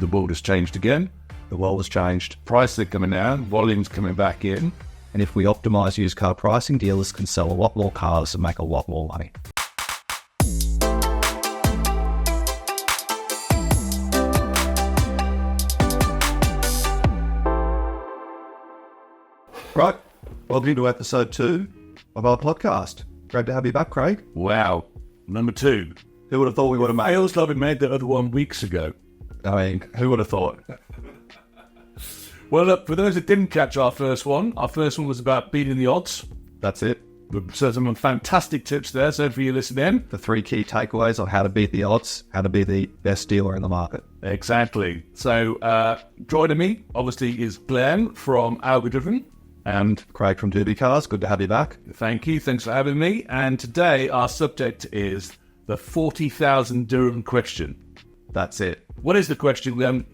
The world has changed again. The world has changed. Prices are coming down, volume's coming back in. And if we optimize used car pricing, dealers can sell a lot more cars and make a lot more money. Right, welcome to episode 2 of our podcast. Great to have you back, Craig. Wow, number 2. Who would have thought we would have made? I also have made the other one weeks ago. I mean, who would have thought? Well, look, for those that didn't catch our first one was about beating the odds. That's it. So some fantastic tips there, so for you listening. The 3 key takeaways on how to beat the odds, how to be the best dealer in the market. Exactly. So joining me, obviously, is Glenn from AlgoDriven. And Craig from DubiCars. Good to have you back. Thank you. Thanks for having me. And today our subject is the 40,000 Durham question. That's it. What is the question, Glenn?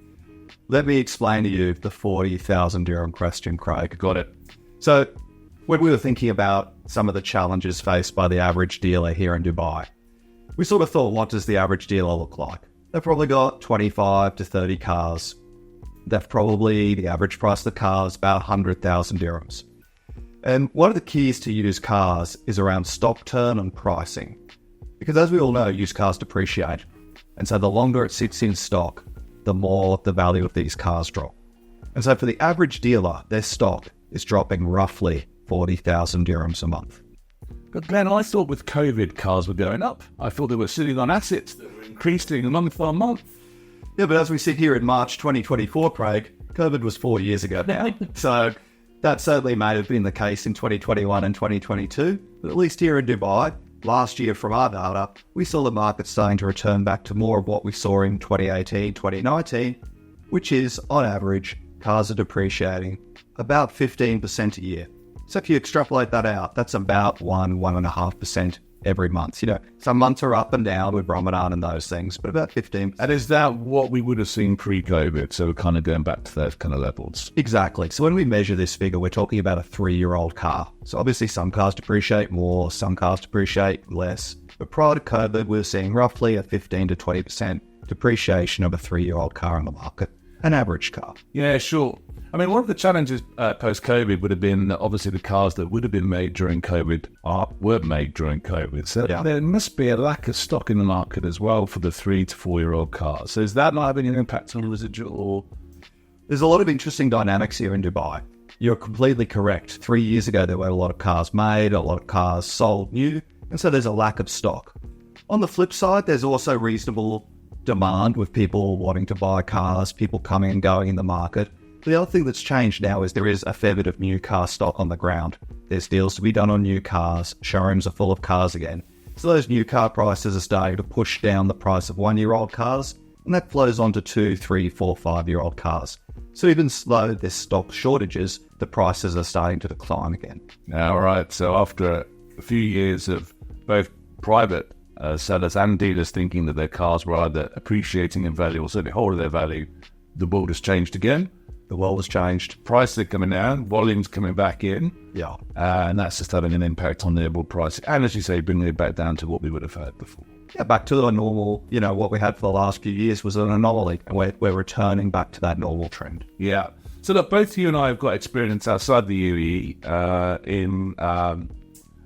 Let me explain to you the 40,000 Durham question, Craig. Got it. So when we were thinking about some of the challenges faced by the average dealer here in Dubai, we sort of thought, what does the average dealer look like? They've probably got 25 to 30 cars. They've probably, the average price of the car is about 100,000 dirhams. And one of the keys to used cars is around stock turn and pricing. Because as we all know, used cars depreciate. And so the longer it sits in stock, the more the value of these cars drop. And so for the average dealer, their stock is dropping roughly 40,000 dirhams a month. But Glenn, I thought with COVID, cars were going up. I thought they were sitting on assets that were increasing month on month. Yeah, but as we sit here in March 2024, Craig, COVID was 4 years ago now. So that certainly may have been the case in 2021 and 2022. But at least here in Dubai, last year from our data, we saw the market starting to return back to more of what we saw in 2018, 2019, which is, on average, cars are depreciating about 15% a year. So if you extrapolate that out, that's about 1.5% every month. You know, some months are up and down with Ramadan and those things, but about 15%. And is that what we would have seen pre-COVID? So we're kind of going back to those kind of levels. Exactly. So when we measure this figure, we're talking about a 3-year-old car. So obviously some cars depreciate more, some cars depreciate less. But prior to COVID, we were seeing roughly a 15 to 20% depreciation of a 3-year-old car in the market, an average car. Yeah, sure. I mean, one of the challenges post-COVID would have been that obviously the cars that would have been made during COVID weren't made during COVID. So there must be a lack of stock in the market as well for the 3 to 4-year-old cars. So is that not having an impact on the residual? There's a lot of interesting dynamics here in Dubai. You're completely correct. 3 years ago, there were a lot of cars made, a lot of cars sold new, and so there's a lack of stock. On the flip side, there's also reasonable demand with people wanting to buy cars, people coming and going in the market. The other thing that's changed now is there is a fair bit of new car stock on the ground. There's deals to be done on new cars. Showrooms are full of cars again. So those new car prices are starting to push down the price of 1-year-old cars, and that flows on to 2, 3, 4, 5-year-old cars. So even though there's stock shortages, the prices are starting to decline again. All right. So after a few years of both private sellers and dealers thinking that their cars were either appreciating in value or certainly holding their value, the world has changed again. The world has changed. Prices are coming down, volume's coming back in. Yeah. And that's just having an impact on the overall price. And as you say, bringing it back down to what we would have had before. Yeah, back to the normal, what we had for the last few years was an anomaly. And we're returning back to that normal trend. Yeah. So look, both you and I have got experience outside the UAE in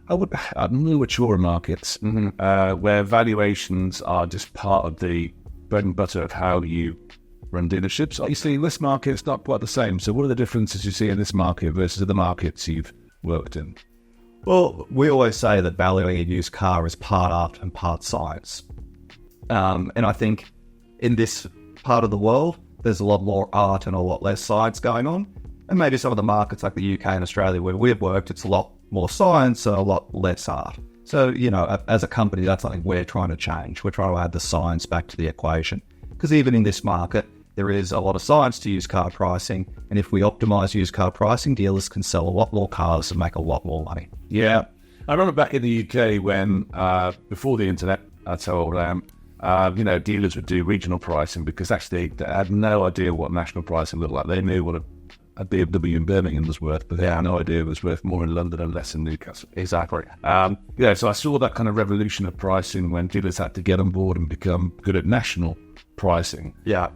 more mature markets where valuations are just part of the bread and butter of how you run dealerships. Obviously, in this market, it's not quite the same. So what are the differences you see in this market versus the markets you've worked in? Well, we always say that valuing a used car is part art and part science. And I think in this part of the world, there's a lot more art and a lot less science going on. And maybe some of the markets like the UK and Australia where we've worked, it's a lot more science and a lot less art. So, as a company, that's something we're trying to change. We're trying to add the science back to the equation. Because even in this market, there is a lot of science to used car pricing. And if we optimize used car pricing, dealers can sell a lot more cars and make a lot more money. Yeah. I remember back in the UK when, before the internet, that's how old I am, dealers would do regional pricing because actually they had no idea what national pricing looked like. They knew what a BMW in Birmingham was worth, but they had no idea it was worth more in London and less in Newcastle. Exactly. So I saw that kind of revolution of pricing when dealers had to get on board and become good at national pricing. Yeah.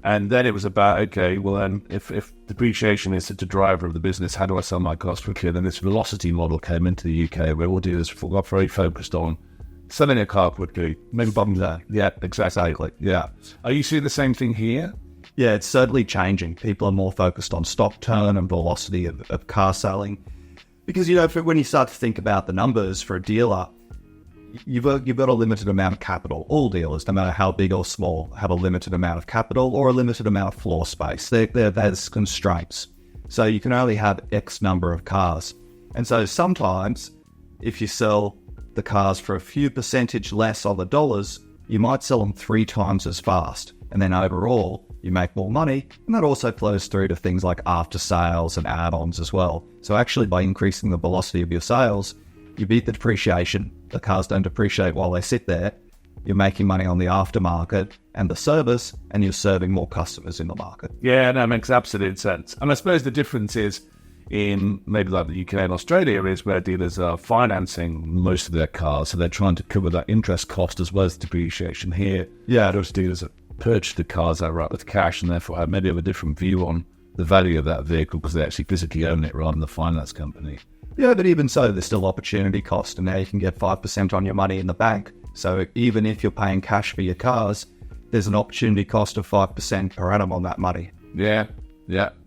And then it was about, okay, well then if depreciation is such a driver of the business, how do I sell my cars quickly? And then this velocity model came into the UK where all dealers got very focused on selling a car quickly. Maybe bottom there. Yeah, exactly. Yeah. Are you seeing the same thing here? Yeah, it's certainly changing. People are more focused on stock turn and velocity of car selling. Because, when you start to think about the numbers for a dealer, you've got a limited amount of capital. All dealers, no matter how big or small, have a limited amount of capital or a limited amount of floor space. There's constraints. So you can only have X number of cars. And so sometimes if you sell the cars for a few percentage less on the dollars, you might sell them 3 times as fast. And then overall, you make more money. And that also flows through to things like after sales and add-ons as well. So actually by increasing the velocity of your sales, you beat the depreciation. The cars don't depreciate while they sit there. You're making money on the aftermarket and the service, and you're serving more customers in the market. Yeah, that makes absolute sense. And I suppose the difference is in maybe like the UK and Australia is where dealers are financing most of their cars. So they're trying to cover that interest cost as well as depreciation. Here, those dealers have purchased the cars outright with cash and therefore have maybe have a different view on the value of that vehicle because they actually physically own it rather than the finance company. Yeah, but even so, there's still opportunity cost, and now you can get 5% on your money in the bank. So even if you're paying cash for your cars, there's an opportunity cost of 5% per annum on that money. Yeah.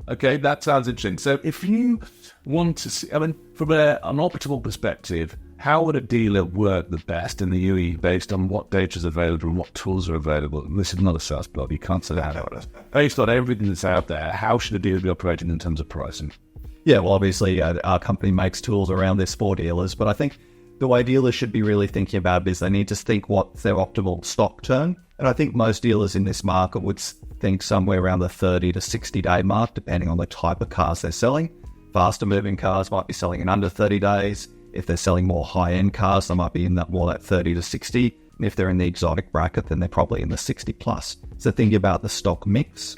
Okay, that sounds interesting. So if you want to see, from an optimal perspective, how would a dealer work the best in the UE based on what data is available and what tools are available? And this is not a sales blog, you can't say that. Based on everything that's out there, how should a dealer be operating in terms of pricing? Yeah, well, obviously, our company makes tools around this for dealers, but I think the way dealers should be really thinking about it is they need to think what's their optimal stock turn. And I think most dealers in this market would think somewhere around the 30 to 60-day mark, depending on the type of cars they're selling. Faster moving cars might be selling in under 30 days. If they're selling more high-end cars, they might be in that 30 to 60. And if they're in the exotic bracket, then they're probably in the 60 plus. So thinking about the stock mix,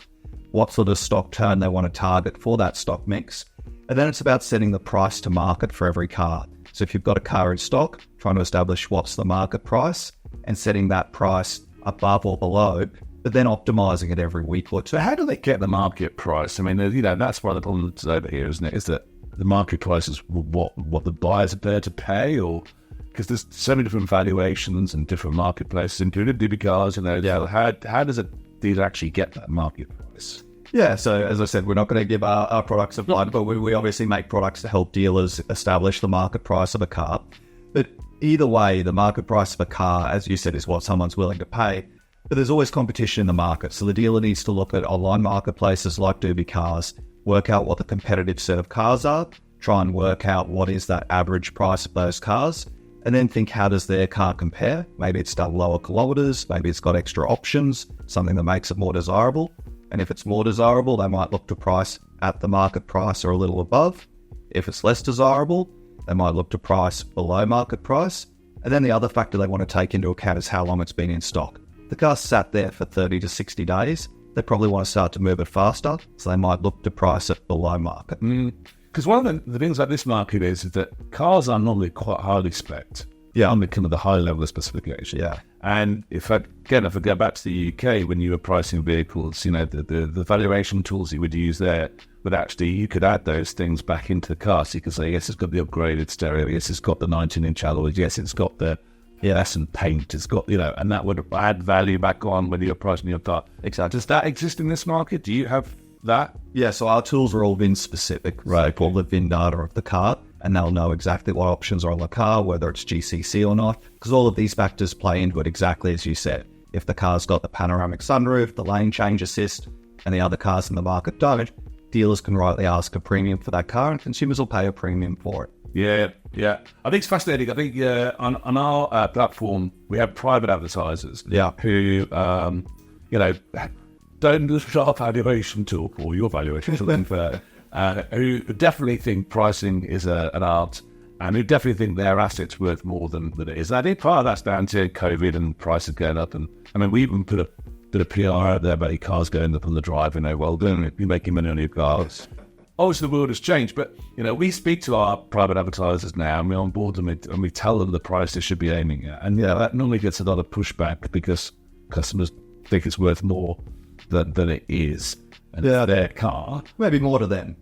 what sort of stock turn they want to target for that stock mix. And then it's about setting the price to market for every car. So if you've got a car in stock, trying to establish what's the market price and setting that price above or below, but then optimizing it every week or two. So how do they get the market price? That's one of the problems over here, isn't it? Is that the market price is what the buyers are there to pay, or because there's so many different valuations and different marketplaces, including DubiCars. How does a dealer actually get that market price? Yeah, so as I said, we're not going to give our products a blind, but we obviously make products to help dealers establish the market price of a car. But either way, the market price of a car, as you said, is what someone's willing to pay. But there's always competition in the market. So the dealer needs to look at online marketplaces like DubiCars, work out what the competitive set of cars are, try and work out what is that average price of those cars, and then think, how does their car compare? Maybe it's done lower kilometers, maybe it's got extra options, something that makes it more desirable. And if it's more desirable, they might look to price at the market price or a little above. If it's less desirable, they might look to price below market price. And then the other factor they want to take into account is how long it's been in stock. The car's sat there for 30 to 60 days. They probably want to start to move it faster, so they might look to price it below market. Because one of the things about this market is that cars are normally quite highly spec'd. Yeah, on the kind of the high level of specification. Yeah. And if I go back to the UK, when you were pricing vehicles, the valuation tools you would use there, but actually you could add those things back into the car. So you could say, yes, it's got the upgraded stereo. Yes, it's got the 19-inch alloys. Yes, it's got the and paint. It's got, and that would add value back on when you're pricing your car. Exactly. Does that exist in this market? Do you have that? Yeah, so our tools are all VIN specific. Right. All the VIN data of the car, and they'll know exactly what options are on the car, whether it's GCC or not, because all of these factors play into it exactly as you said. If the car's got the panoramic sunroof, the lane change assist, and the other cars in the market don't, dealers can rightly ask a premium for that car, and consumers will pay a premium for it. Yeah. I think it's fascinating. I think on our platform, we have private advertisers who, don't use our valuation tool or your valuation tool, who definitely think pricing is an art, and who definitely think their assets worth more than it is. And I think part of that's down to COVID and prices going up. And we even put a bit of PR out there about your cars going up on the drive. Don't be making money on your cars. Obviously, the world has changed, but we speak to our private advertisers now, and we onboard them and we tell them the price they should be aiming at. And that normally gets a lot of pushback because customers think it's worth more than it is their car. Maybe more to them.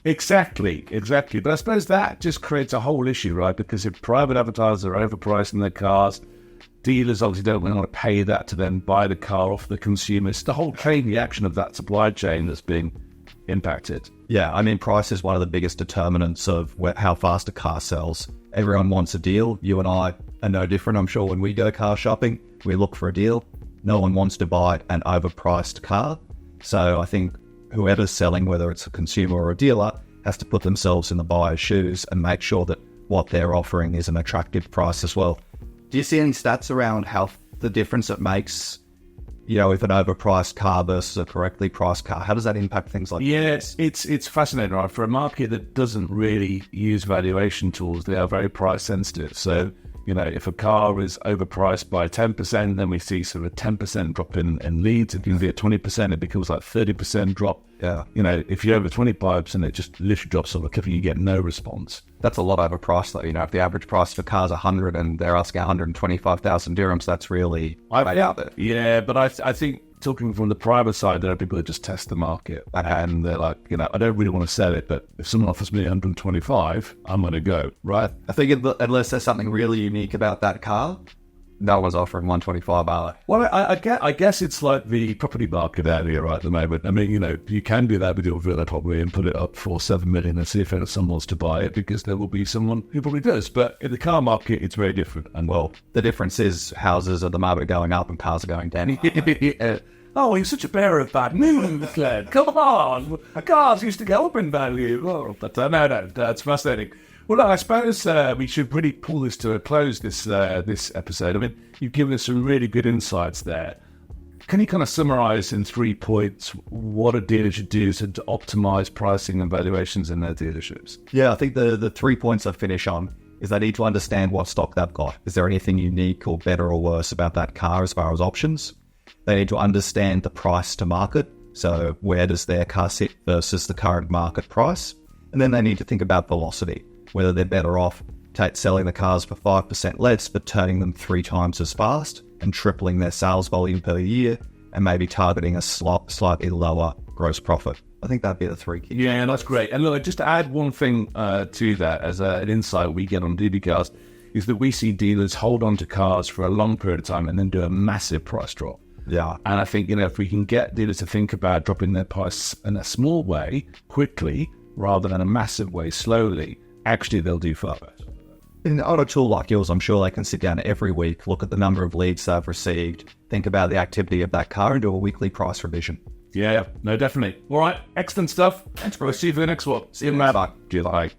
Exactly. But I suppose that just creates a whole issue, right? Because if private advertisers are overpricing their cars, dealers obviously don't want to pay that to then buy the car off the consumer. It's the whole chain reaction of that supply chain that's being impacted. Yeah, I mean, price is one of the biggest determinants of how fast a car sells. Everyone wants a deal. You and I are no different. I'm sure when we go car shopping, we look for a deal. No one wants to buy an overpriced car. So I think whoever's selling, whether it's a consumer or a dealer, has to put themselves in the buyer's shoes and make sure that what they're offering is an attractive price as well. Do you see any stats around how the difference it makes, if an overpriced car versus a correctly priced car? How does that impact things like that? Yes, it's fascinating, right? For a market that doesn't really use valuation tools, they are very price sensitive. So, if a car is overpriced by 10%, then we see sort of a 10% drop in leads. If you can be at 20%, it becomes like 30% drop. Yeah. If you're over 25%, it just literally drops off a cliff and you get no response. That's a lot overpriced though. If the average price for cars 100 and they're asking 125,000 dirhams, that's really out there. Yeah, but I think talking from the private side, there are people that just test the market and they're like, I don't really want to sell it, but if someone offers me 125, I'm going to go, right? I think unless there's something really unique about that car, no one's offering 125, are they? Well, I guess it's like the property market out here right at the moment. I mean, you can do that with your villa probably and put it up for 7 million and see if someone wants to buy it, because there will be someone who probably does. But in the car market, it's very different. And well, the difference is houses at the moment are going up and cars are going down. Yeah. Oh, you're such a bearer of bad news, Glenn. Come on. Cars used to go up in value. Oh, but no, that's fascinating. Well, I suppose we should really pull this to a close, this episode. I mean, you've given us some really good insights there. Can you kind of summarize in 3 points what a dealer should do to optimize pricing and valuations in their dealerships? Yeah, I think the 3 points I finish on is they need to understand what stock they've got. Is there anything unique or better or worse about that car as far as options? They need to understand the price to market. So where does their car sit versus the current market price? And then they need to think about velocity, whether they're better off selling the cars for 5% less, but turning them 3 times as fast and tripling their sales volume per year, and maybe targeting a slightly lower gross profit. I think that'd be the 3 keys. Yeah, that's great. And look, just to add one thing to that as an insight we get on DubiCars, is that we see dealers hold on to cars for a long period of time and then do a massive price drop. Yeah. And I think, if we can get dealers to think about dropping their price in a small way, quickly, rather than a massive way, slowly, actually they'll do far better. On a tool like yours, I'm sure they can sit down every week, look at the number of leads they've received, think about the activity of that car, and do a weekly price revision. Yeah, no, definitely. All right, excellent stuff. Thanks, bro. See you for the next one. See you later. Do you like?